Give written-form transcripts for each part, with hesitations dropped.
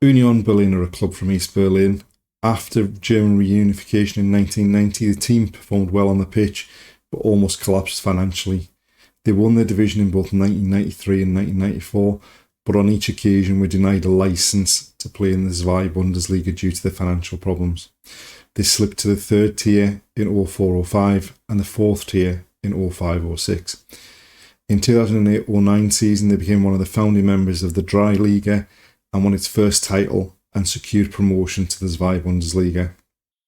Union Berlin are a club from East Berlin. After German reunification in 1990, the team performed well on the pitch, but almost collapsed financially. They won their division in both 1993 and 1994, but on each occasion were denied a licence to play in the Zwei Bundesliga due to their financial problems. They slipped to the third tier in 04-05 and the fourth tier in 05-06. In 2008-09 season, they became one of the founding members of the Drei Liga and won its first title and secured promotion to the Zwei Bundesliga.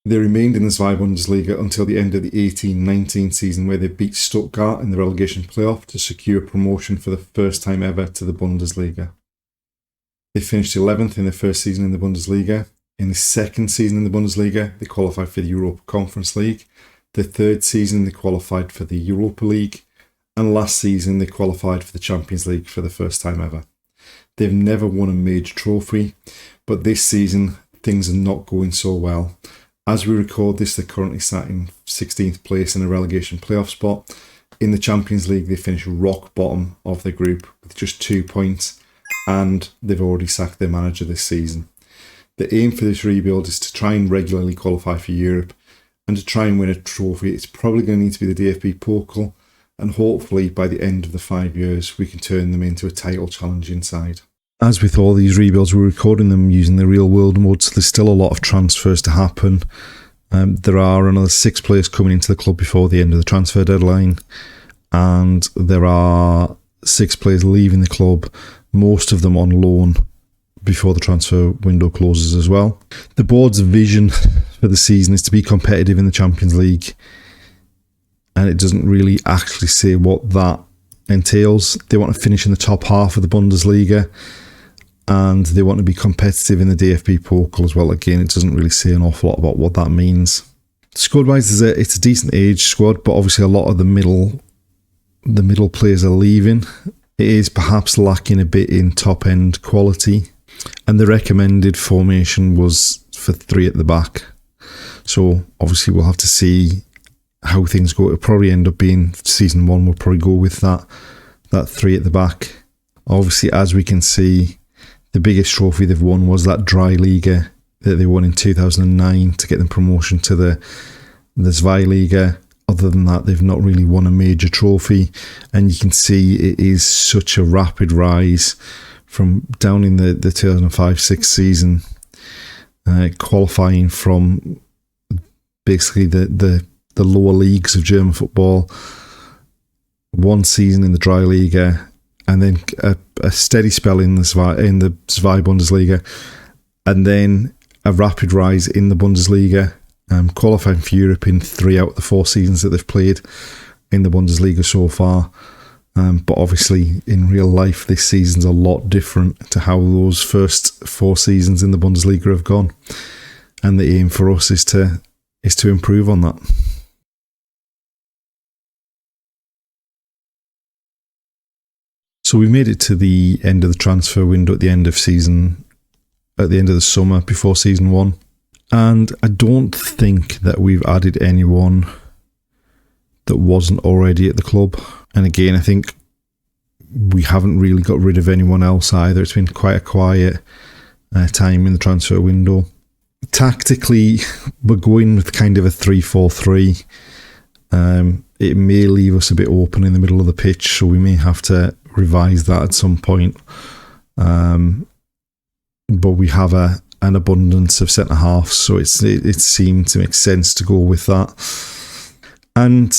They remained in the Zwei Bundesliga until the end of the 18-19 season, where they beat Stuttgart in the relegation playoff to secure promotion for the first time ever to the Bundesliga. They finished 11th in their first season in the Bundesliga. In the second season in the Bundesliga, they qualified for the Europa Conference League. The third season, they qualified for the Europa League. And last season, they qualified for the Champions League for the first time ever. They've never won a major trophy, but this season, things are not going so well. As we record this, they're currently sat in 16th place in a relegation playoff spot. In the Champions League, they finished rock bottom of their group with just 2 points, and they've already sacked their manager this season. The aim for this rebuild is to try and regularly qualify for Europe, and to try and win a trophy. It's probably going to need to be the DFB Pokal, and hopefully by the end of the 5 years, we can turn them into a title challenging side. As with all these rebuilds, we're recording them using the real world mode, so there's still a lot of transfers to happen. There are another 6 players coming into the club before the end of the transfer deadline, and there are 6 players leaving the club, most of them on loan before the transfer window closes as well. The board's vision for the season is to be competitive in the Champions League, and it doesn't really actually say what that entails. They want to finish in the top half of the Bundesliga, and they want to be competitive in the DFB Pokal as well. Again, it doesn't really say an awful lot about what that means. Squad-wise, it's a decent age squad, but obviously a lot of the middle players are leaving. It is perhaps lacking a bit in top-end quality, and the recommended formation was for 3 at the back. So obviously we'll have to see how things go. It'll probably end up being season 1. We'll probably go with that 3 at the back. Obviously, as we can see, the biggest trophy they've won was that Drei Liga that they won in 2009 to get them promotion to the Zwei Liga. Other than that, they've not really won a major trophy, and you can see it is such a rapid rise from down in the 2005-06 season, qualifying from basically the lower leagues of German football, 1 season in the Drei Liga, and then a steady spell in the Zwei Bundesliga, and then a rapid rise in the Bundesliga, qualifying for Europe in 3 out of the 4 seasons that they've played in the Bundesliga so far. But obviously, in real life, this season's a lot different to how those first 4 seasons in the Bundesliga have gone, and the aim for us is to improve on that. So we made it to the end of the transfer window at the end of the summer before season 1. And I don't think that we've added anyone that wasn't already at the club. And again, I think we haven't really got rid of anyone else either. It's been quite a quiet time in the transfer window. Tactically, we're going with kind of a 3-4-3. It may leave us a bit open in the middle of the pitch, so we may have to revise that at some point. But we have an abundance of centre halves, so it seemed to make sense to go with that. And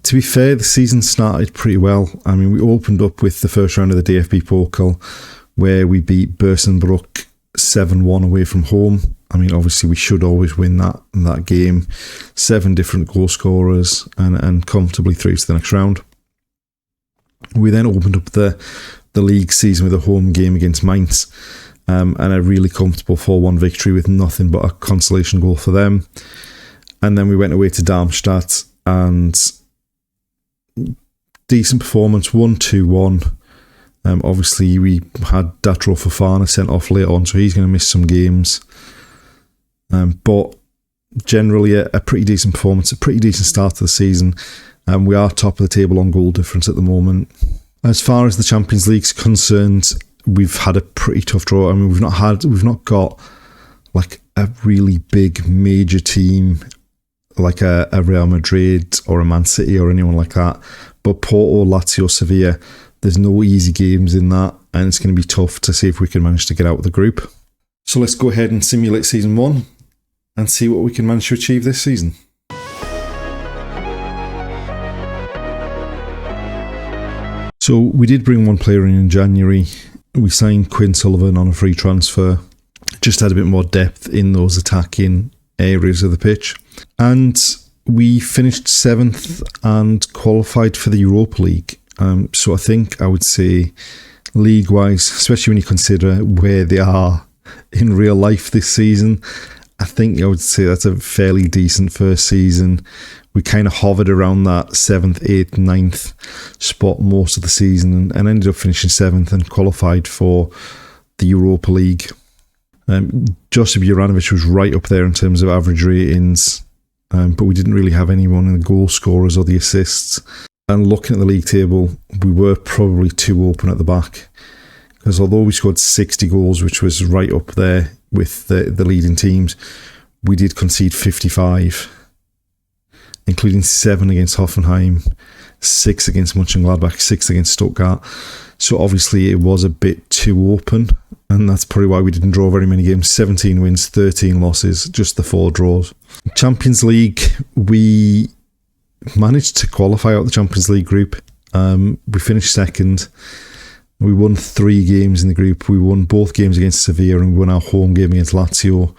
to be fair, the season started pretty well. I mean, we opened up with the first round of the DFB Pokal, where we beat Bersenbruck 7-1 away from home. I mean, obviously we should always win that game. 7 different goal scorers and comfortably through to the next round. We then opened up the league season with a home game against Mainz, and a really comfortable 4-1 victory with nothing but a consolation goal for them. And then we went away to Darmstadt, and decent performance, 1-2-1. Obviously, we had Datro Fofana sent off later on, so he's going to miss some games. But generally, a pretty decent performance, a pretty decent start to the season. We are top of the table on goal difference at the moment. As far as the Champions League's concerned, we've had a pretty tough draw. I mean, we've not got like a really big major team like a Real Madrid or a Man City or anyone like that. But Porto, Lazio, Sevilla, there's no easy games in that, and it's going to be tough to see if we can manage to get out of the group. So let's go ahead and simulate season 1 and see what we can manage to achieve this season. So we did bring one player in January. We signed Quinn Sullivan on a free transfer. Just had a bit more depth in those attacking areas of the pitch. And we finished 7th and qualified for the Europa League. So I would say league-wise, especially when you consider where they are in real life this season, I would say that's a fairly decent first season. We kind of hovered around that 7th, 8th, 9th spot most of the season and ended up finishing 7th and qualified for the Europa League. Josip Juranovic was right up there in terms of average ratings, but we didn't really have anyone in the goal scorers or the assists. And looking at the league table, we were probably too open at the back, because although we scored 60 goals, which was right up there with the leading teams, we did concede 55, including 7 against Hoffenheim, 6 against Mönchengladbach, 6 against Stuttgart. So obviously it was a bit too open, and that's probably why we didn't draw very many games. 17 wins, 13 losses, just the 4 draws. Champions League, we managed to qualify out the Champions League group. We finished 2nd. We won 3 games in the group. We won both games against Sevilla and we won our home game against Lazio.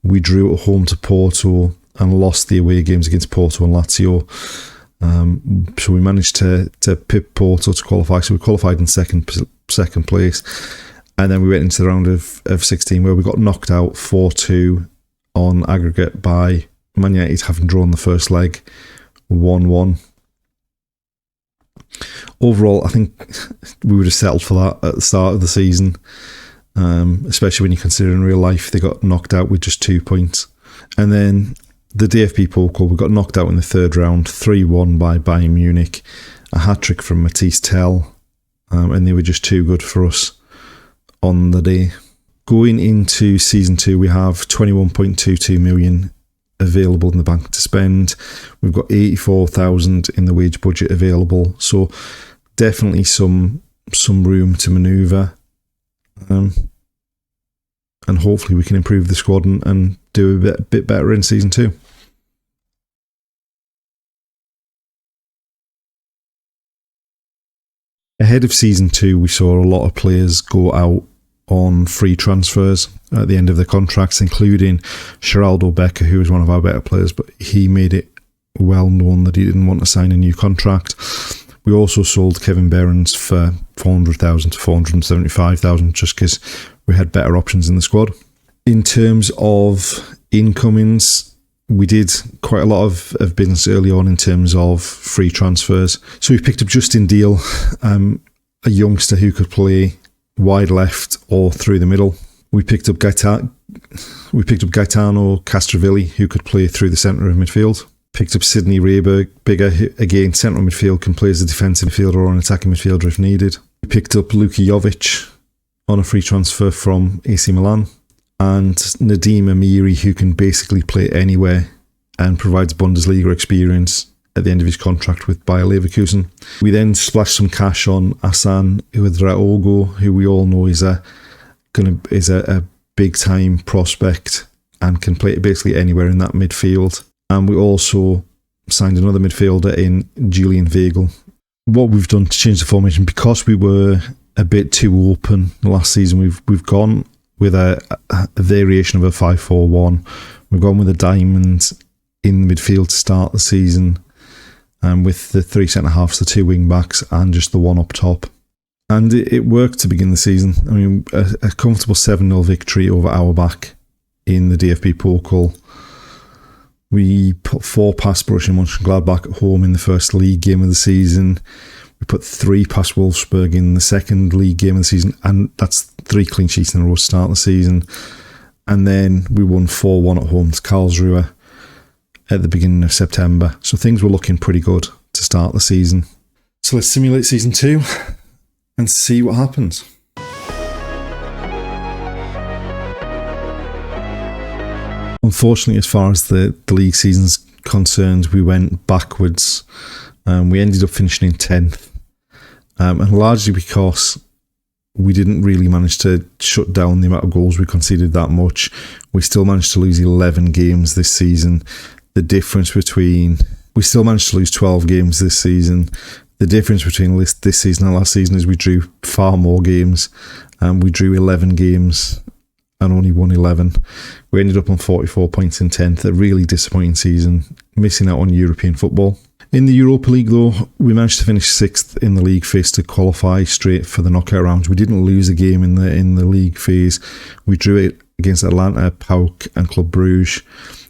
We drew at home to Porto and lost the away games against Porto and Lazio. So we managed to pip Porto to qualify. So we qualified in second place. And then we went into the round of 16 where we got knocked out 4-2 on aggregate by Man United, having drawn the first leg 1-1. Overall, I think we would have settled for that at the start of the season, especially when you consider in real life they got knocked out with just 2 points. And then the DFB Pokal, we got knocked out in the 3rd round, 3-1 by Bayern Munich, a hat-trick from Matisse Tell, and they were just too good for us on the day. Going into season 2, we have 21.22 million available in the bank to spend. We've got 84,000 in the wage budget available, so definitely some room to manoeuvre, and hopefully we can improve the squad and do a bit better in season 2. Ahead of season 2, we saw a lot of players go out on free transfers at the end of their contracts, including Geraldo Becker, who was one of our better players, but he made it well known that he didn't want to sign a new contract. We also sold Kevin Behrens for 400,000 to 475,000 just because we had better options in the squad. In terms of incomings, we did quite a lot of business early on in terms of free transfers. So we picked up Justin Deal, a youngster who could play wide left or through the middle. We picked up Gaetano Castrovilli, who could play through the centre of midfield. Picked up Sidney Bigger, who, again, centre of midfield, can play as a defensive midfielder or an attacking midfielder if needed. We picked up Luka Jovic on a free transfer from AC Milan, and Nadim Amiri, who can basically play anywhere and provides Bundesliga experience at the end of his contract with Bayer Leverkusen. We then splashed some cash on Asan Ouedraogo, who we all know is a big time prospect and can play basically anywhere in that midfield. And we also signed another midfielder in Julian Weigl. What we've done to change the formation, because we were a bit too open last season, we've gone with a variation of a 5-4-1. We've gone with a diamond in the midfield to start the season, with the 3 centre-halves, the 2 wing-backs, and just the 1 up top. And it worked to begin the season. I mean, a comfortable 7-0 victory over Auerbach in the DFB Pokal. We put 4 past Borussia Mönchengladbach at home in the first league game of the season. We put 3 past Wolfsburg in the second league game of the season, and that's 3 clean sheets in a row to start the season. And then we won 4-1 at home to Karlsruhe at the beginning of September. So things were looking pretty good to start the season. So let's simulate season 2 and see what happens. Unfortunately, as far as the league season's concerned, we went backwards. We ended up finishing in 10th. And largely because we didn't really manage to shut down the amount of goals we conceded that much. We still managed to lose 11 games this season. We still managed to lose 12 games this season. The difference between this season and last season is we drew far more games. We drew 11 games and only won 11. We ended up on 44 points in 10th. A really disappointing season, missing out on European football. In the Europa League, though, we managed to finish 6th in the league phase to qualify straight for the knockout rounds. We didn't lose a game in the league phase. We drew it against Atlanta, PAOK and Club Brugge,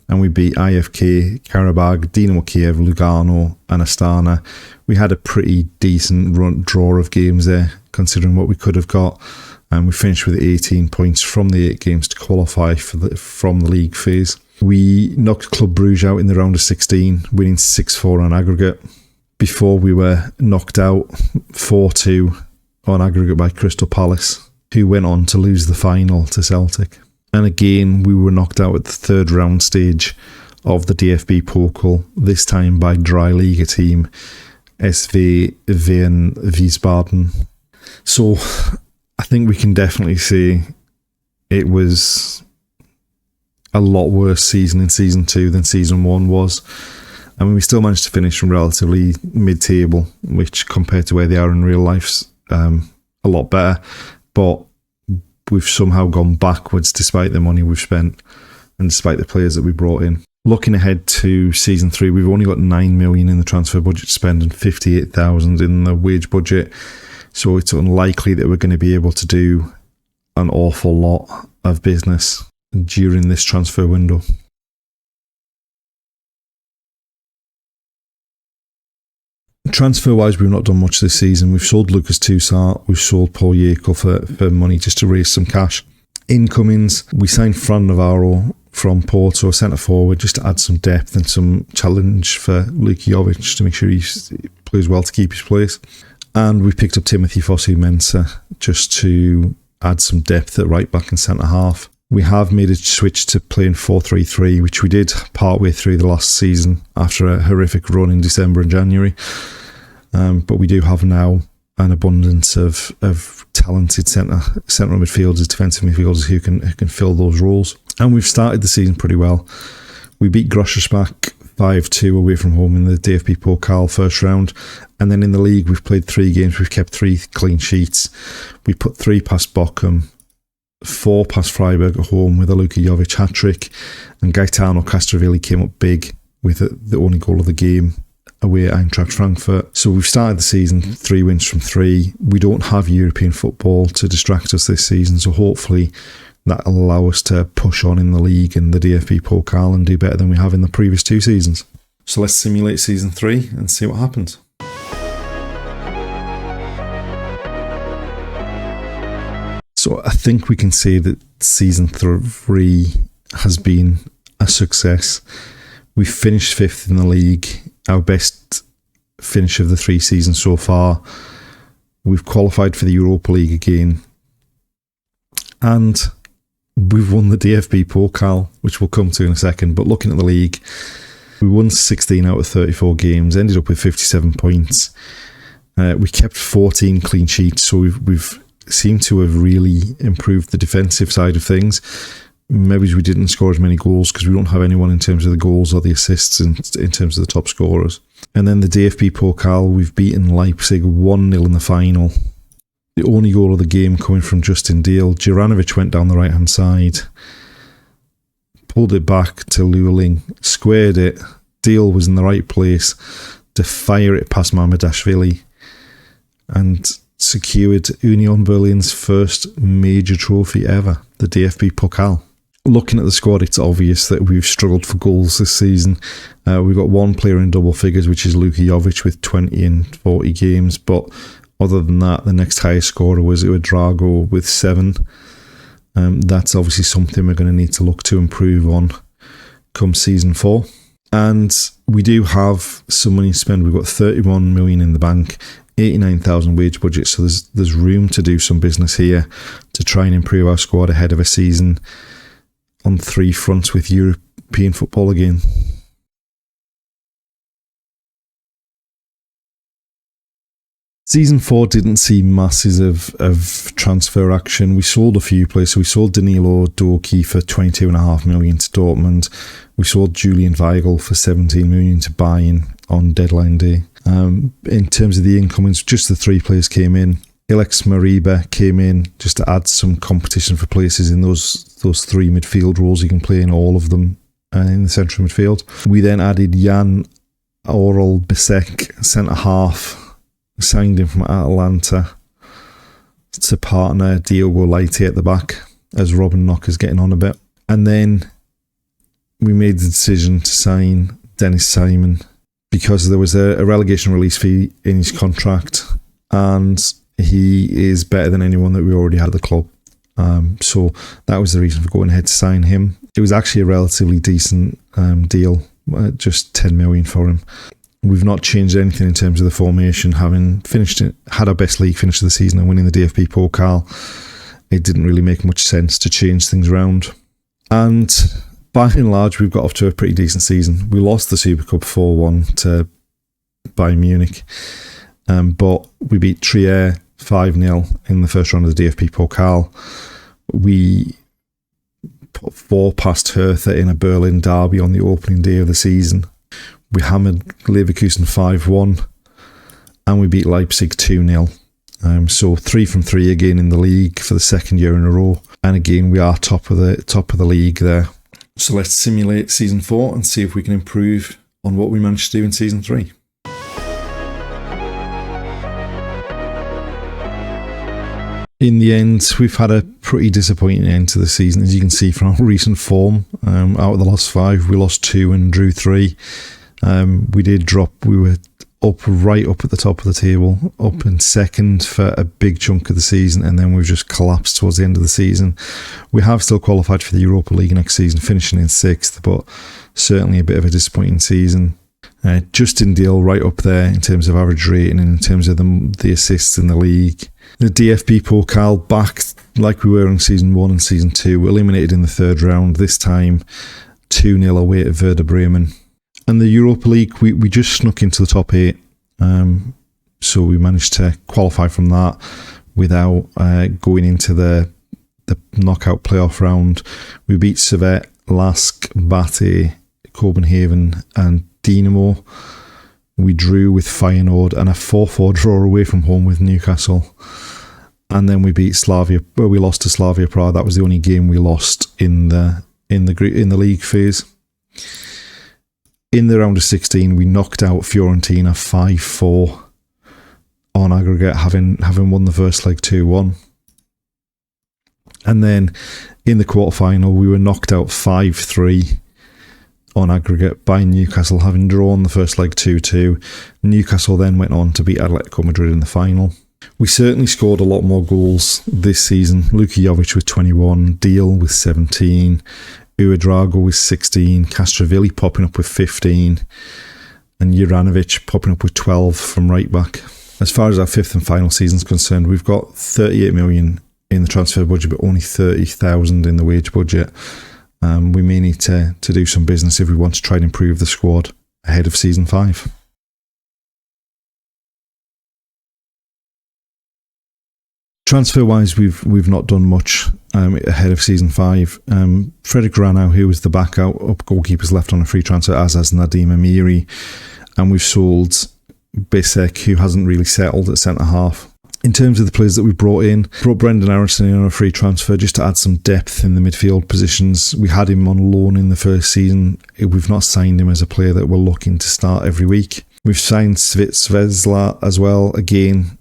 and we beat IFK, Karabag, Dinamo Kiev, Lugano and Astana. We had a pretty decent draw of games there, considering what we could have got. And we finished with 18 points from the 8 games to qualify from the league phase. We knocked Club Brugge out in the round of 16, winning 6-4 on aggregate. Before we were knocked out 4-2 on aggregate by Crystal Palace, who went on to lose the final to Celtic. And again, we were knocked out at the third round stage of the DFB Pokal, this time by dry Liga team SV Wien Wiesbaden. So I think we can definitely say it was a lot worse season in Season 2 than Season 1 was. I mean, we still managed to finish from relatively mid-table, which compared to where they are in real life's a lot better. But we've somehow gone backwards despite the money we've spent and despite the players that we brought in. Looking ahead to Season 3, we've only got 9 million in the transfer budget to spend and 58,000 in the wage budget. So it's unlikely that we're going to be able to do an awful lot of business during this transfer window. Transfer-wise, we've not done much this season. We've sold Lucas Toussaint, we've sold Paul Yekel for money just to raise some cash. Incomings, we signed Fran Navarro from Porto, centre forward, just to add some depth and some challenge for Luka Jovic to make sure he plays well to keep his place. And we picked up Timothy Fosu-Mensah just to add some depth at right back and centre half. We have made a switch to playing 4-3-3, which we did partway through the last season after a horrific run in December and January. But we do have now an abundance of talented central midfielders, defensive midfielders who can fill those roles. And we've started the season pretty well. We beat Grossersbach 5-2 away from home in the DFB Pokal first round. And then in the league, we've played 3 games. We've kept 3 clean sheets. We put 3 past Bochum, 4 past Freiburg at home with a Luka Jovic hat-trick, and Gaetano Castrovilli came up big with the only goal of the game away at Eintracht Frankfurt. So we've started the season 3 wins from 3. We don't have European football to distract us this season, so hopefully that'll allow us to push on in the league and the DFB Pokal and do better than we have in the previous 2 seasons. So let's simulate Season 3 and see what happens. So I think we can say that Season 3 has been a success. We've finished 5th in the league, our best finish of the 3 seasons so far. We've qualified for the Europa League again. And we've won the DFB Pokal, which we'll come to in a second. But looking at the league, we won 16 out of 34 games, ended up with 57 points. We kept 14 clean sheets, so we've seem to have really improved the defensive side of things. Maybe we didn't score as many goals because we don't have anyone in terms of the goals or the assists in terms of the top scorers. And then the DFB Pokal, we've beaten Leipzig 1-0 in the final. The only goal of the game coming from Justin Deal. Juranovic went down the right-hand side, pulled it back to Luling, squared it. Deal was in the right place to fire it past Mamardashvili and secured Union Berlin's first major trophy ever, the DFB Pokal. Looking at the squad, it's obvious that we've struggled for goals this season. We've got 1 player in double figures, which is Luka Jovic with 20 in 40 games. But other than that, the next highest scorer was Drago with 7. That's obviously something we're going to need to look to improve on come Season 4. And we do have some money to spend. We've got 31 million in the bank, 89,000 wage budget, so there's room to do some business here to try and improve our squad ahead of a season on 3 fronts with European football again. Season 4 didn't see masses of transfer action. We sold a few players. So we sold Danilo Dorky for 22.5 million to Dortmund. We sold Julian Weigl for 17 million to Bayern on deadline day. In terms of the incomings, just the 3 players came in. Alex Mariba came in just to add some competition for places in those 3 midfield roles. You can play in all of them in the central midfield. We then added Jan Oral Bisek, centre-half. Signed him from Atalanta to partner Diogo Leite at the back as Robin Knocker's getting on a bit. And then we made the decision to sign Dennis Simon because there was a relegation release fee in his contract and he is better than anyone that we already had at the club. So that was the reason for going ahead to sign him. It was actually a relatively decent deal, just 10 million for him. We've not changed anything in terms of the formation, having had our best league finish of the season and winning the DFB Pokal. It didn't really make much sense to change things around. And by and large, we've got off to a pretty decent season. We lost the Super Cup 4-1 to Bayern Munich, but we beat Trier 5-0 in the first round of the DFB Pokal. We put 4 past Hertha in a Berlin derby on the opening day of the season. We hammered Leverkusen 5-1 and we beat Leipzig 2-0. So 3 from 3 again in the league for the second year in a row. And again, we are top of the league there. So let's simulate season 4 and see if we can improve on what we managed to do in season 3. In the end, we've had a pretty disappointing end to the season, as you can see from our recent form. Out of the last 5, we lost 2 and drew 3. We did drop. We were right up at the top of the table, up in second for a big chunk of the season, and then we've just collapsed towards the end of the season. We have still qualified for the Europa League next season, finishing in 6th, but certainly a bit of a disappointing season. Justin Deal right up there in terms of average rating and in terms of the assists in the league. The DFB Pokal back like we were in season 1 and season 2, eliminated in the 3rd round, this time 2-0 away at Werder Bremen. And the Europa League, we just snuck into the top 8. So we managed to qualify from that without going into the knockout playoff round. We beat Servette, Lask, Bate, Copenhagen and Dynamo. We drew with Feyenoord and a 4-4 draw away from home with Newcastle. And then we beat Slavia. Well, we lost to Slavia Prague. That was the only game we lost in the league phase. In the round of 16, we knocked out Fiorentina 5-4 on aggregate, having won the first leg 2-1. And then in the quarterfinal, we were knocked out 5-3 on aggregate by Newcastle, having drawn the first leg 2-2. Newcastle then went on to beat Atletico Madrid in the final. We certainly scored a lot more goals this season. Luka Jovic with 21, Deal with 17, Uedrago with 16, Castrovilli popping up with 15, and Juranovic popping up with 12 from right back. As far as our 5th and final season is concerned, we've got 38 million in the transfer budget, but only 30,000 in the wage budget. We may need to do some business if we want to try and improve the squad ahead of season 5. Transfer-wise, we've not done much ahead of season 5. Frederick Ranau, who was the backup goalkeeper's left on a free transfer, as has Nadim Amiri, and we've sold Bisek, who hasn't really settled at centre-half. In terms of the players that we brought Brendan Harrison in on a free transfer just to add some depth in the midfield positions. We had him on loan in the first season. We've not signed him as a player that we're looking to start every week. We've signed Svezla as well, again,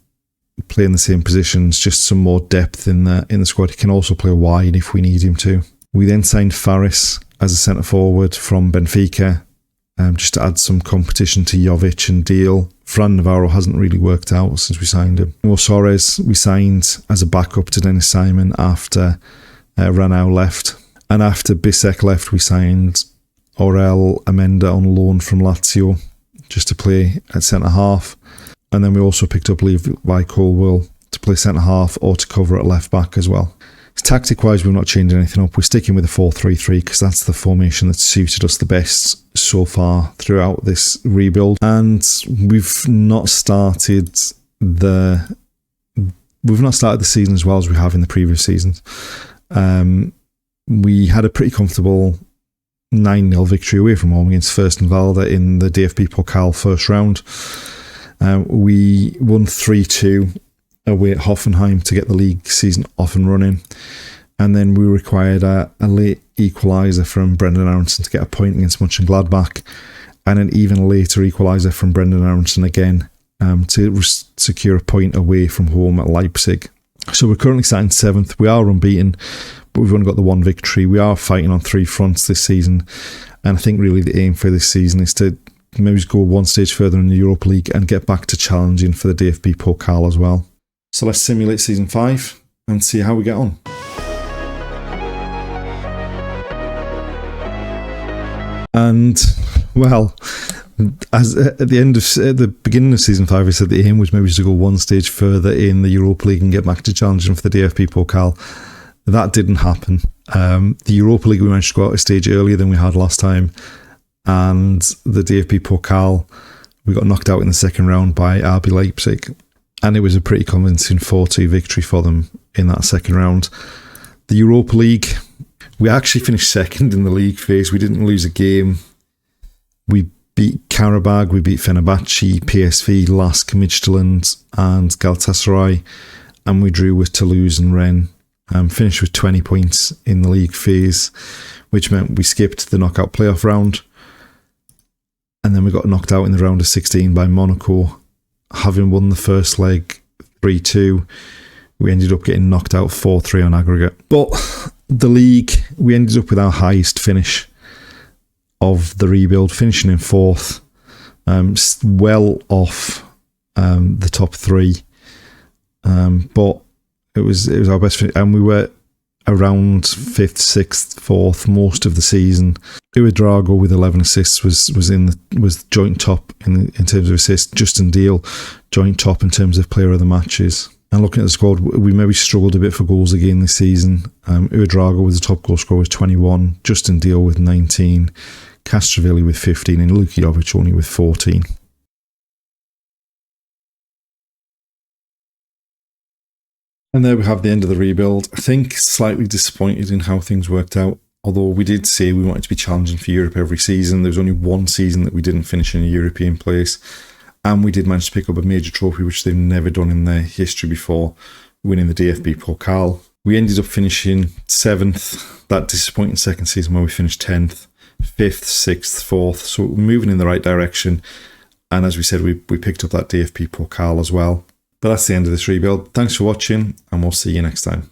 playing the same positions, just some more depth in the squad. He can also play wide if we need him to. We then signed Faris as a centre forward from Benfica, just to add some competition to Jovic and Deal. Fran Navarro hasn't really worked out since we signed him. Suarez we signed as a backup to Dennis Simon after Ranau left. And after Bisek left, we signed Aurel Amenda on loan from Lazio just to play at centre-half. And then we also picked up Levi Colwell to play centre-half or to cover at left-back as well. Tactic-wise, we've not changed anything up. We're sticking with the 4-3-3 because that's the formation that's suited us the best so far throughout this rebuild. And we've not started the season as well as we have in the previous seasons. We had a pretty comfortable 9-0 victory away from home against Fürstenwalde in the DFB Pokal first round. We won 3-2 away at Hoffenheim to get the league season off and running. And then we required a late equaliser from Brendan Aronson to get a point against Mönchengladbach, and an even later equaliser from Brendan Aronson again to secure a point away from home at Leipzig. So we're currently sat in 7th. We are unbeaten, but we've only got the one victory. We are fighting on 3 fronts this season, and I think really the aim for this season is to maybe go one stage further in the Europa League and get back to challenging for the DFB Pokal as well. So let's simulate Season 5 and see how we get on. And, well, as at the beginning of Season 5, I said the aim was maybe to go one stage further in the Europa League and get back to challenging for the DFB Pokal. That didn't happen. The Europa League, we managed to go out a stage earlier than we had last time. And the DFB Pokal, we got knocked out in the second round by RB Leipzig. And it was a pretty convincing 4-2 victory for them in that second round. The Europa League, we actually finished second in the league phase. We didn't lose a game. We beat Karabag, we beat Fenerbahce, PSV, Lask, Midtjylland and Galatasaray. And we drew with Toulouse and Rennes. Finished with 20 points in the league phase, which meant we skipped the knockout playoff round. And then we got knocked out in the round of 16 by Monaco. Having won the first leg 3-2, we ended up getting knocked out 4-3 on aggregate. But the league, we ended up with our highest finish of the rebuild, finishing in 4th, well off the top 3. But it was our best finish, and we were around 5th, 6th, 4th most of the season. Drago with 11 assists was joint top in terms of assists. Justin Deal joint top in terms of player of the matches. And looking at the squad, we maybe struggled a bit for goals again this season. Drago was the top goal scorer with 21, Justin Deal with 19, Castrovilli with 15, and Luka Jovic only with 14. And there we have the end of the rebuild. I think slightly disappointed in how things worked out. Although we did say we wanted to be challenging for Europe every season. There was only one season that we didn't finish in a European place. And we did manage to pick up a major trophy, which they've never done in their history before, winning the DFB Pokal. We ended up finishing 7th, that disappointing second season where we finished 10th, 5th, 6th, 4th. So we're moving in the right direction. And as we said, we picked up that DFB Pokal as well. But that's the end of this rebuild. Thanks for watching, and we'll see you next time.